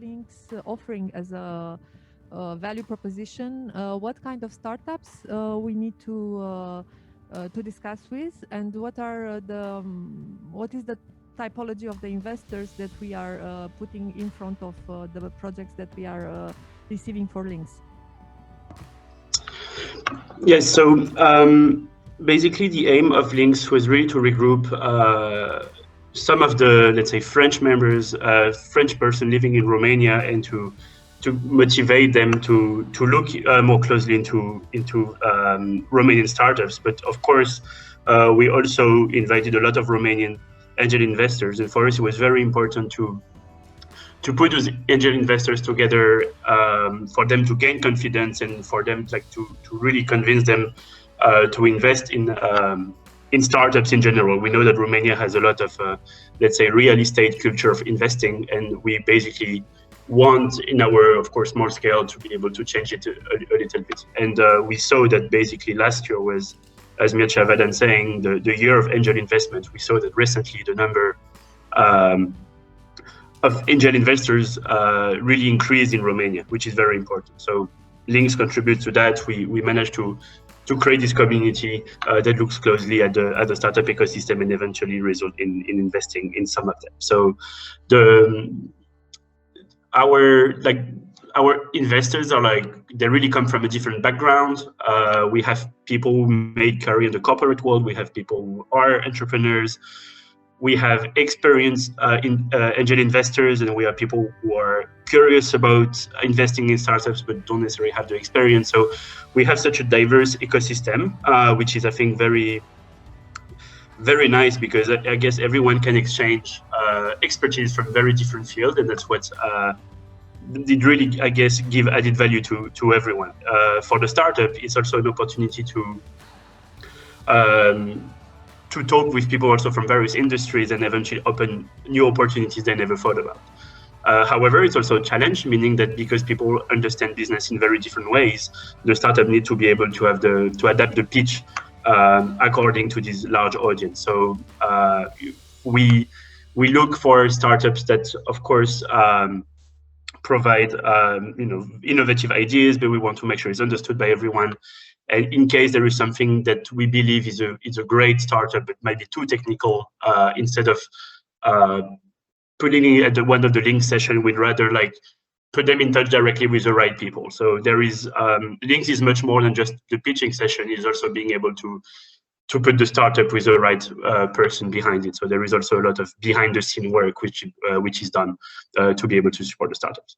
LYNX offering as a value proposition? What kind of startups we need to discuss with, and what are what is the typology of the investors that we are putting in front of the projects that we are receiving for LYNX? Yes, so basically the aim of LYNX was really to regroup some of the, let's say, French members, French person living in Romania, and to motivate them to look more closely into Romanian startups. But of course, we also invited a lot of Romanian angel investors, and for us it was very important to put those angel investors together, for them to gain confidence and for them to really convince them to invest in startups in general. We know that Romania has a lot of, let's say, real estate culture of investing, and we basically want, in our, of course, small scale, to be able to change it a little bit. And we saw that basically last year was, as Mircea was saying, the year of angel investment. We saw that recently the number of angel investors really increased in Romania, which is very important. So LYNX contributes to that. We managed to create this community that looks closely at the startup ecosystem and eventually result in investing in some of them. So our investors are they really come from a different background. We have people who made career in the corporate world. We have people who are entrepreneurs. We have experienced angel investors, and we have people who are curious about investing in startups but don't necessarily have the experience. So we have such a diverse ecosystem, which is, I think, very, very nice, because I guess everyone can exchange expertise from very different fields, and that's what did really, I guess, give added value to everyone. For the startup, it's also an opportunity to talk with people also from various industries and eventually open new opportunities they never thought about. However, it's also a challenge, meaning that because people understand business in very different ways, the startup need to be able to have to adapt the pitch according to this large audience. So we look for startups that, of course, provide innovative ideas, but we want to make sure it's understood by everyone. And in case there is something that we believe is a great startup, but might be too technical, instead of putting it at one of the LYNX session, we'd rather put them in touch directly with the right people. So there is LYNX is much more than just the pitching session. It's also being able to put the startup with the right person behind it. So there is also a lot of behind the scene work which is done to be able to support the startups.